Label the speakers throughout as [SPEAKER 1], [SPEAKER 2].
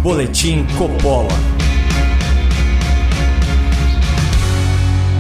[SPEAKER 1] Boletim Coppola.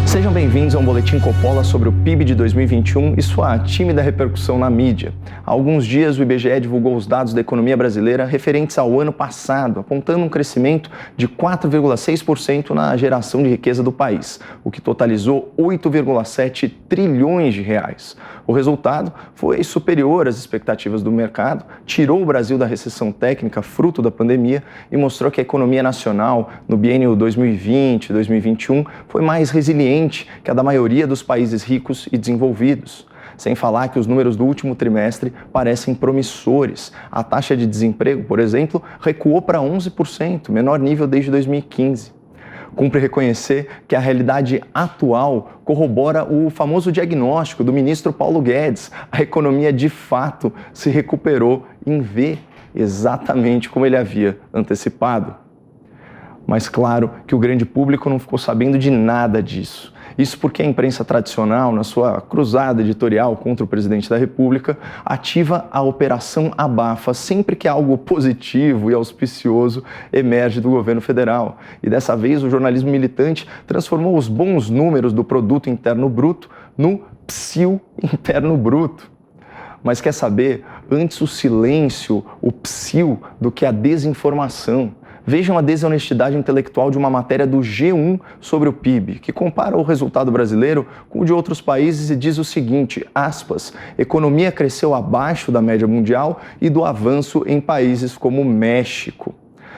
[SPEAKER 2] Sejam bem-vindos a um Boletim Coppola sobre o PIB de 2021 e sua tímida repercussão na mídia. Há alguns dias, o IBGE divulgou os dados da economia brasileira referentes ao ano passado, apontando um crescimento de 4,6% na geração de riqueza do país, o que totalizou 8,7 trilhões de reais. O resultado foi superior às expectativas do mercado, tirou o Brasil da recessão técnica fruto da pandemia e mostrou que a economia nacional, no biênio 2020-2021, foi mais resiliente que a da maioria dos países ricos e desenvolvidos. Sem falar que os números do último trimestre parecem promissores. A taxa de desemprego, por exemplo, recuou para 11%, menor nível desde 2015. Cumpre reconhecer que a realidade atual corrobora o famoso diagnóstico do ministro Paulo Guedes. A economia, de fato, se recuperou em V, exatamente como ele havia antecipado. Mas claro que o grande público não ficou sabendo de nada disso. Isso porque a imprensa tradicional, na sua cruzada editorial contra o presidente da República, ativa a Operação Abafa sempre que algo positivo e auspicioso emerge do governo federal. E dessa vez o jornalismo militante transformou os bons números do Produto Interno Bruto no Psil Interno Bruto. Mas quer saber? Antes o silêncio, o psil, do que a desinformação. Vejam a desonestidade intelectual de uma matéria do G1 sobre o PIB, que compara o resultado brasileiro com o de outros países e diz o seguinte, aspas, economia cresceu abaixo da média mundial e do avanço em países como o México.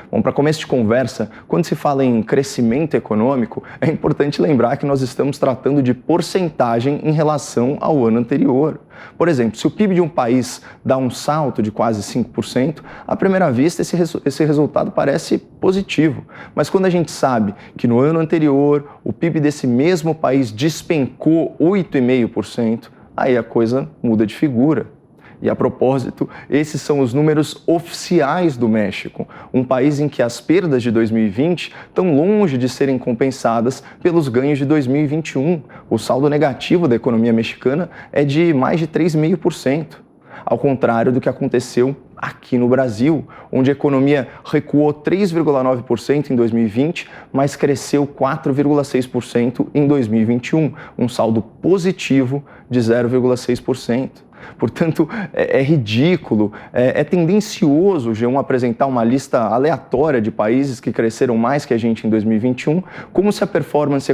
[SPEAKER 2] Bom, para começo de conversa, quando se fala em crescimento econômico, é importante lembrar que nós estamos tratando de porcentagem em relação ao ano anterior. Por exemplo, se o PIB de um país dá um salto de quase 5%, à primeira vista esse resultado parece positivo. Mas quando a gente sabe que no ano anterior o PIB desse mesmo país despencou 8,5%, aí a coisa muda de figura. E a propósito, esses são os números oficiais do México, um país em que as perdas de 2020 estão longe de serem compensadas pelos ganhos de 2021. O saldo negativo da economia mexicana é de mais de 3,5%, ao contrário do que aconteceu aqui no Brasil, onde a economia recuou 3,9% em 2020, mas cresceu 4,6% em 2021, um saldo positivo de 0,6%. Portanto, é ridículo, é tendencioso o G1 apresentar uma lista aleatória de países que cresceram mais que a gente em 2021, como se a performance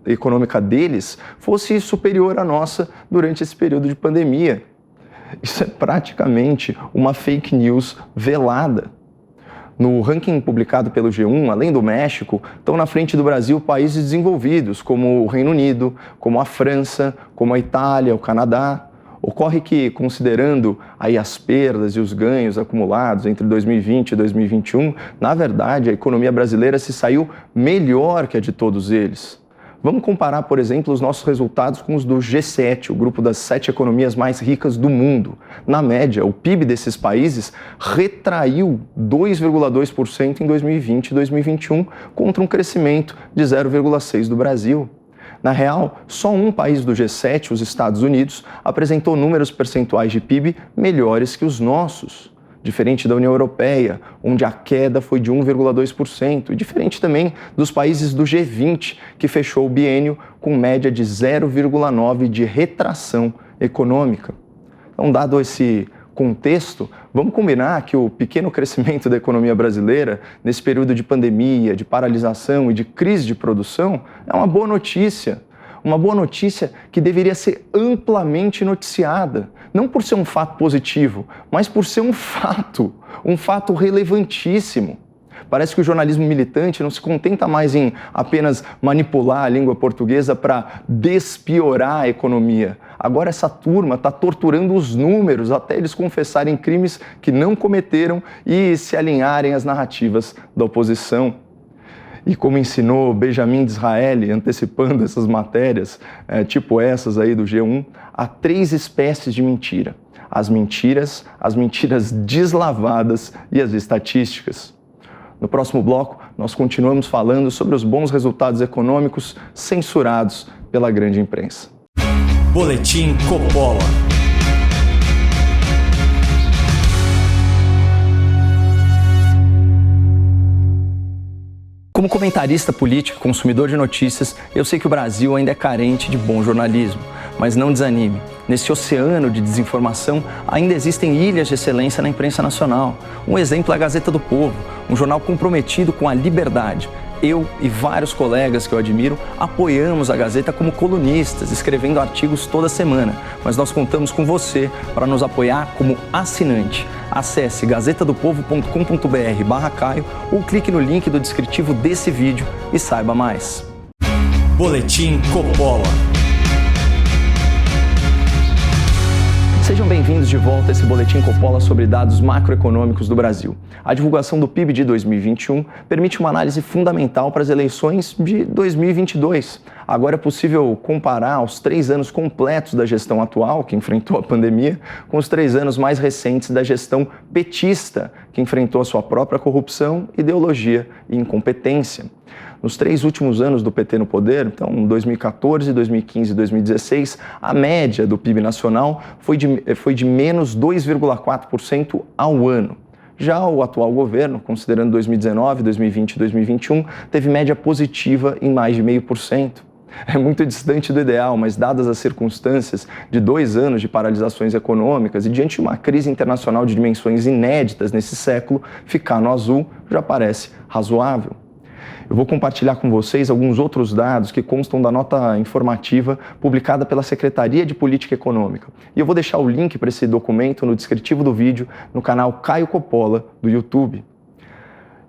[SPEAKER 2] econômica deles fosse superior à nossa durante esse período de pandemia. Isso é praticamente uma fake news velada. No ranking publicado pelo G1, além do México, estão na frente do Brasil países desenvolvidos, como o Reino Unido, como a França, como a Itália, o Canadá. Ocorre que, considerando aí as perdas e os ganhos acumulados entre 2020 e 2021, na verdade, a economia brasileira se saiu melhor que a de todos eles. Vamos comparar, por exemplo, os nossos resultados com os do G7, o grupo das 7 economias mais ricas do mundo. Na média, o PIB desses países retraiu 2,2% em 2020 e 2021, contra um crescimento de 0,6% do Brasil. Na real, só um país do G7, os Estados Unidos, apresentou números percentuais de PIB melhores que os nossos. Diferente da União Europeia, onde a queda foi de 1,2%, e diferente também dos países do G20, que fechou o biênio com média de 0,9% de retração econômica. Então, dado esse contexto, vamos combinar que o pequeno crescimento da economia brasileira, nesse período de pandemia, de paralisação e de crise de produção, é uma boa notícia. Uma boa notícia que deveria ser amplamente noticiada, não por ser um fato positivo, mas por ser um fato relevantíssimo. Parece que o jornalismo militante não se contenta mais em apenas manipular a língua portuguesa para despiorar a economia. Agora essa turma está torturando os números até eles confessarem crimes que não cometeram e se alinharem às narrativas da oposição. E como ensinou Benjamin Disraeli, antecipando essas matérias, tipo essas aí do G1, há 3 espécies de mentira. As mentiras deslavadas e as estatísticas. No próximo bloco, nós continuamos falando sobre os bons resultados econômicos censurados pela grande imprensa.
[SPEAKER 1] Boletim Coppola.
[SPEAKER 2] Como comentarista político e consumidor de notícias, eu sei que o Brasil ainda é carente de bom jornalismo. Mas não desanime. Nesse oceano de desinformação, ainda existem ilhas de excelência na imprensa nacional. Um exemplo é a Gazeta do Povo, um jornal comprometido com a liberdade. Eu e vários colegas que eu admiro apoiamos a Gazeta como colunistas, escrevendo artigos toda semana. Mas nós contamos com você para nos apoiar como assinante. Acesse gazetadopovo.com.br/Caio ou clique no link do descritivo desse vídeo e saiba mais.
[SPEAKER 1] Boletim Coppola.
[SPEAKER 2] Sejam bem-vindos de volta a esse Boletim Coppola sobre dados macroeconômicos do Brasil. A divulgação do PIB de 2021 permite uma análise fundamental para as eleições de 2022. Agora é possível comparar os 3 anos completos da gestão atual, que enfrentou a pandemia, com os 3 anos mais recentes da gestão petista, que enfrentou a sua própria corrupção, ideologia e incompetência. Nos 3 últimos anos do PT no poder, então 2014, 2015 e 2016, a média do PIB nacional foi de menos 2,4% ao ano. Já o atual governo, considerando 2019, 2020 e 2021, teve média positiva em mais de 0,5%. É muito distante do ideal, mas dadas as circunstâncias de 2 anos de paralisações econômicas e diante de uma crise internacional de dimensões inéditas nesse século, ficar no azul já parece razoável. Eu vou compartilhar com vocês alguns outros dados que constam da nota informativa publicada pela Secretaria de Política Econômica. E eu vou deixar o link para esse documento no descritivo do vídeo no canal Caio Coppola do YouTube.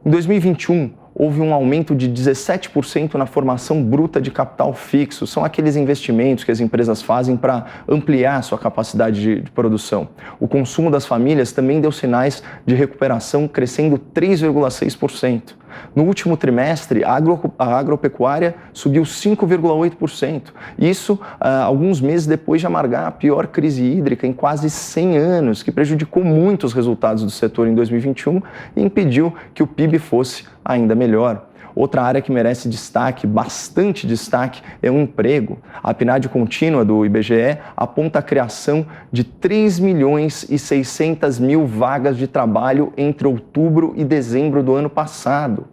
[SPEAKER 2] Em 2021, houve um aumento de 17% na formação bruta de capital fixo. São aqueles investimentos que as empresas fazem para ampliar sua capacidade de produção. O consumo das famílias também deu sinais de recuperação, crescendo 3,6%. No último trimestre, a agropecuária subiu 5,8%. Isso alguns meses depois de amargar a pior crise hídrica em quase 100 anos, que prejudicou muito os resultados do setor em 2021 e impediu que o PIB fosse ainda melhor. Outra área que merece destaque, bastante destaque, é o emprego. A PNAD contínua do IBGE aponta a criação de 3.600.000 vagas de trabalho entre outubro e dezembro do ano passado.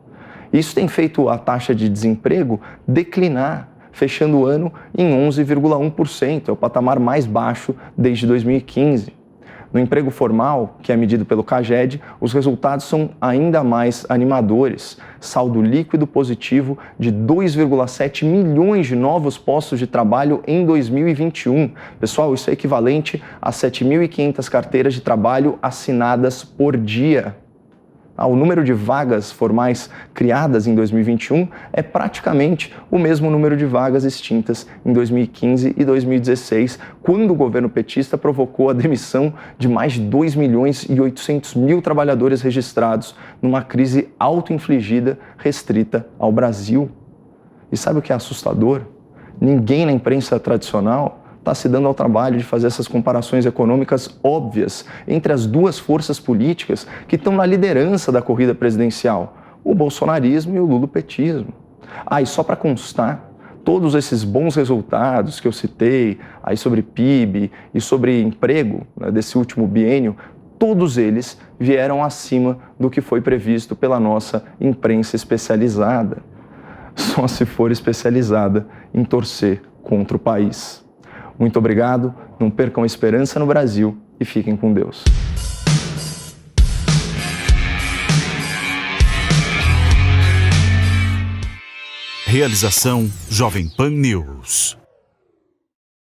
[SPEAKER 2] Isso tem feito a taxa de desemprego declinar, fechando o ano em 11,1%, é o patamar mais baixo desde 2015. No emprego formal, que é medido pelo CAGED, os resultados são ainda mais animadores. Saldo líquido positivo de 2,7 milhões de novos postos de trabalho em 2021. Pessoal, isso é equivalente a 7.500 carteiras de trabalho assinadas por dia. O número de vagas formais criadas em 2021 é praticamente o mesmo número de vagas extintas em 2015 e 2016, quando o governo petista provocou a demissão de mais de 2.800.000 trabalhadores registrados numa crise auto-infligida restrita ao Brasil. E sabe o que é assustador? Ninguém na imprensa tradicional está se dando ao trabalho de fazer essas comparações econômicas óbvias entre as duas forças políticas que estão na liderança da corrida presidencial, o bolsonarismo e o lulopetismo. E só para constar, todos esses bons resultados que eu citei aí sobre PIB e sobre emprego, né, desse último biênio, todos eles vieram acima do que foi previsto pela nossa imprensa especializada. Só se for especializada em torcer contra o país. Muito obrigado, não percam a esperança no Brasil e fiquem com Deus.
[SPEAKER 3] Realização Jovem Pan News.